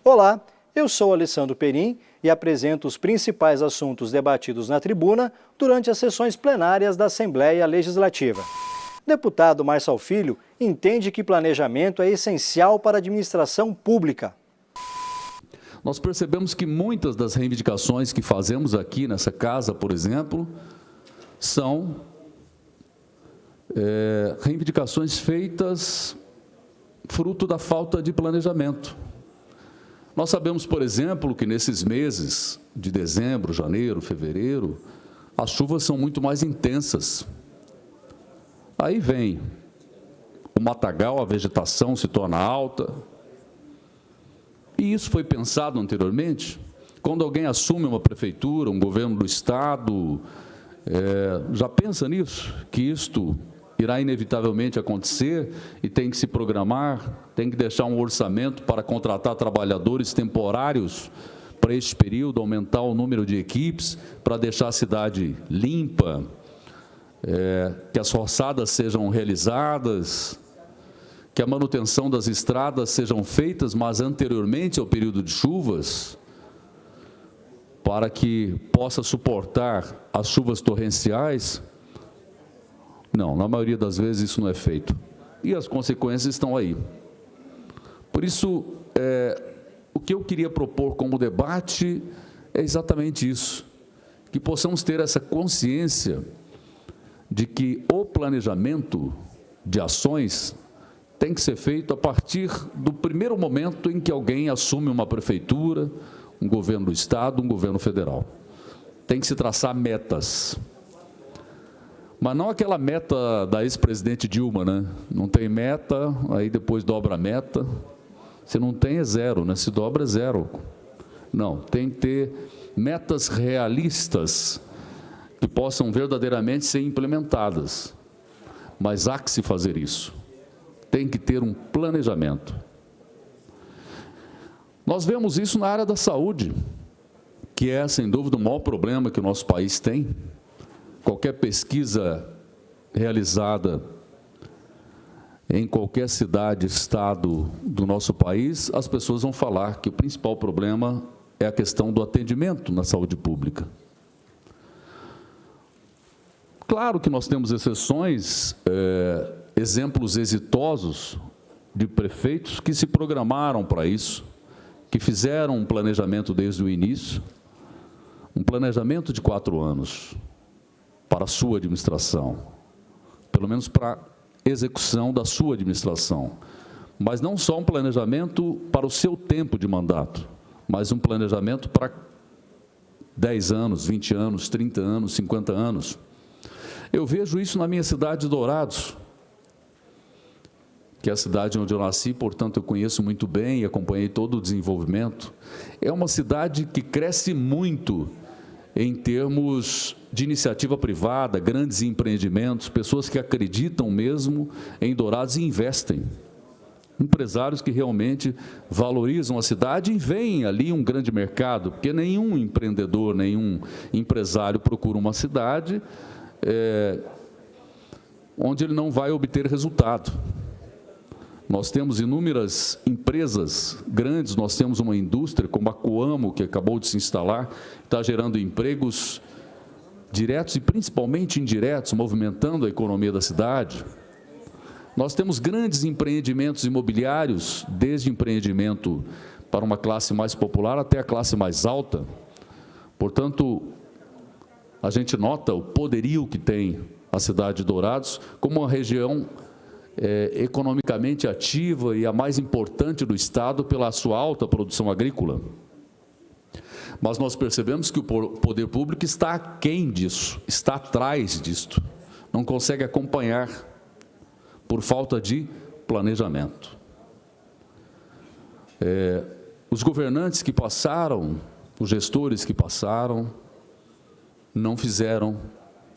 Olá, eu sou Alessandro Perim e apresento os principais assuntos debatidos na tribuna durante as sessões plenárias da Assembleia Legislativa. Deputado Marçal Filho entende que planejamento é essencial para a administração pública. Nós percebemos que muitas das reivindicações que fazemos aqui nessa casa, por exemplo, são reivindicações feitas fruto da falta de planejamento. Nós sabemos, por exemplo, que nesses meses de dezembro, janeiro, fevereiro, as chuvas são muito mais intensas. Aí vem o matagal, a vegetação se torna alta. E isso foi pensado anteriormente? Quando alguém assume uma prefeitura, um governo do Estado, já pensa nisso? Que isto irá inevitavelmente acontecer e tem que se programar, tem que deixar um orçamento para contratar trabalhadores temporários para este período, aumentar o número de equipes, para deixar a cidade limpa, que as roçadas sejam realizadas, que a manutenção das estradas sejam feitas, mas anteriormente ao período de chuvas, para que possa suportar as chuvas torrenciais. Não, na maioria das vezes isso não é feito. E as consequências estão aí. Por isso, o que eu queria propor como debate é exatamente isso, que possamos ter essa consciência de que o planejamento de ações tem que ser feito a partir do primeiro momento em que alguém assume uma prefeitura, um governo do Estado, um governo federal. Tem que se traçar metas. Mas não aquela meta da ex-presidente Dilma, né? Não tem meta, aí depois dobra a meta. Se não tem, é zero, né? Se dobra, é zero. Não, tem que ter metas realistas que possam verdadeiramente ser implementadas. Mas há que se fazer isso. Tem que ter um planejamento. Nós vemos isso na área da saúde, que é, sem dúvida, o maior problema que o nosso país tem. Qualquer pesquisa realizada em qualquer cidade, estado do nosso país, as pessoas vão falar que o principal problema é a questão do atendimento na saúde pública. Claro que nós temos exceções, exemplos exitosos de prefeitos que se programaram para isso, que fizeram um planejamento desde o início, um planejamento de 4 anos para a sua administração, pelo menos para a execução da sua administração, mas não só um planejamento para o seu tempo de mandato, mas um planejamento para 10 anos, 20 anos, 30 anos, 50 anos. Eu vejo isso na minha cidade de Dourados, que é a cidade onde eu nasci, portanto, eu conheço muito bem e acompanhei todo o desenvolvimento. É uma cidade que cresce muito em termos de iniciativa privada, grandes empreendimentos, pessoas que acreditam mesmo em Dourados e investem. Empresários que realmente valorizam a cidade e veem ali um grande mercado, porque nenhum empreendedor, nenhum empresário procura uma cidade onde ele não vai obter resultado. Nós temos inúmeras empresas grandes, nós temos uma indústria como a Coamo, que acabou de se instalar, está gerando empregos diretos e principalmente indiretos, movimentando a economia da cidade. Nós temos grandes empreendimentos imobiliários, desde empreendimento para uma classe mais popular até a classe mais alta. Portanto, a gente nota o poderio que tem a cidade de Dourados como uma região economicamente ativa e a mais importante do Estado pela sua alta produção agrícola. Mas nós percebemos que o poder público está aquém disso, está atrás disto, não consegue acompanhar por falta de planejamento. Os governantes que passaram, os gestores que passaram, não fizeram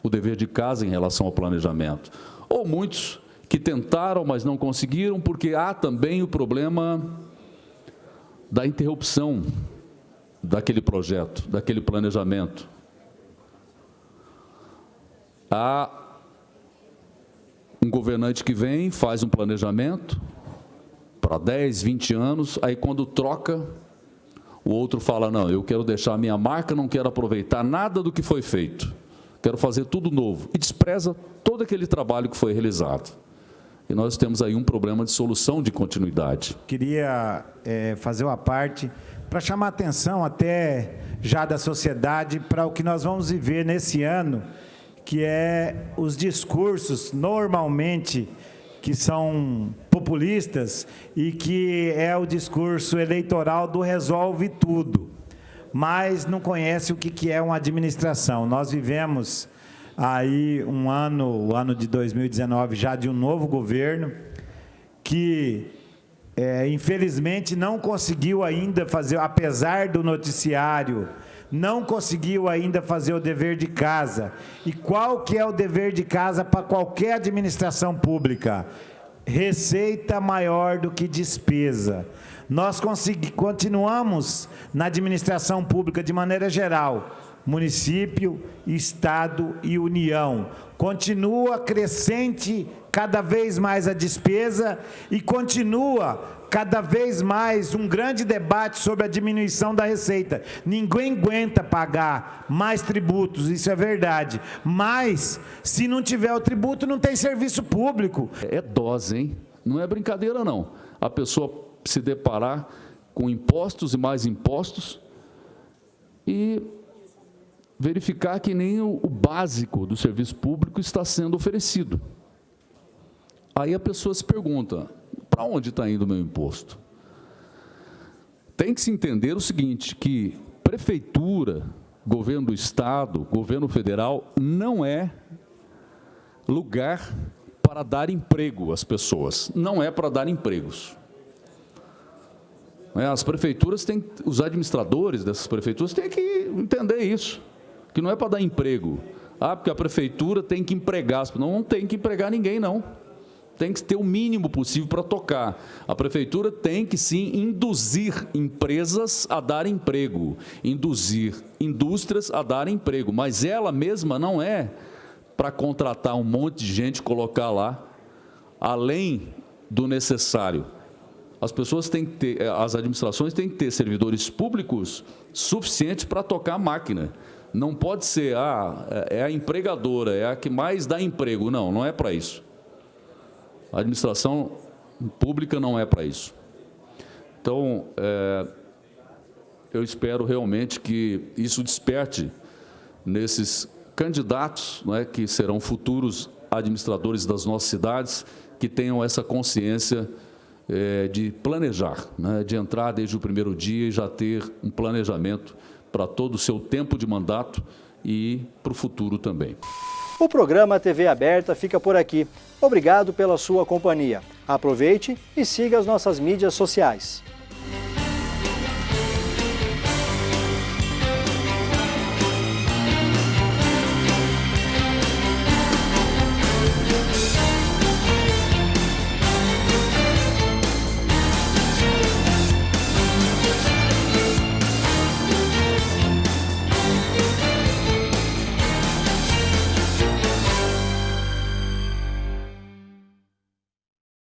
o dever de casa em relação ao planejamento. Ou muitos que tentaram, mas não conseguiram, porque há também o problema da interrupção daquele projeto, daquele planejamento. Há um governante que vem, faz um planejamento para 10, 20 anos, aí quando troca, O outro fala, não, eu quero deixar a minha marca, não quero aproveitar nada do que foi feito. Quero fazer tudo novo. E despreza todo aquele trabalho que foi realizado. E nós temos aí um problema de solução de continuidade. Queria fazer uma parte para chamar a atenção até já da sociedade para o que nós vamos viver nesse ano, que é os discursos, normalmente, que são populistas e que é o discurso eleitoral do resolve tudo, mas não conhece o que é uma administração. Nós vivemos aí o ano de 2019, já de um novo governo, que infelizmente não conseguiu ainda fazer, apesar do noticiário, não conseguiu ainda fazer o dever de casa. E qual que é o dever de casa para qualquer administração pública? Receita maior do que despesa. Nós continuamos na administração pública de maneira geral, município, estado e União. Continua crescente cada vez mais a despesa e continua cada vez mais um grande debate sobre a diminuição da receita. Ninguém aguenta pagar mais tributos, isso é verdade. Mas, se não tiver o tributo, não tem serviço público. É dose, hein? Não é brincadeira, não. A pessoa se deparar com impostos e mais impostos e verificar que nem o básico do serviço público está sendo oferecido. Aí a pessoa se pergunta, para onde está indo o meu imposto? Tem que se entender o seguinte, que prefeitura, governo do estado, governo federal, não é lugar para dar emprego às pessoas, não é para dar empregos. As prefeituras têm, os administradores dessas prefeituras têm que entender isso, que não é para dar emprego. Porque a prefeitura tem que empregar, não tem que empregar ninguém, não. Tem que ter o mínimo possível para tocar. A prefeitura tem que, sim, induzir empresas a dar emprego, induzir indústrias a dar emprego, mas ela mesma não é para contratar um monte de gente, colocar lá, além do necessário. As pessoas têm que ter, as administrações têm que ter servidores públicos suficientes para tocar a máquina. Não pode ser, é a empregadora, é a que mais dá emprego. Não, não é para isso. A administração pública não é para isso. Então, eu espero realmente que isso desperte nesses candidatos, não é, que serão futuros administradores das nossas cidades, que tenham essa consciência de planejar, né, de entrar desde o primeiro dia e já ter um planejamento para todo o seu tempo de mandato e para o futuro também. O programa TV Aberta fica por aqui. Obrigado pela sua companhia. Aproveite e siga as nossas mídias sociais.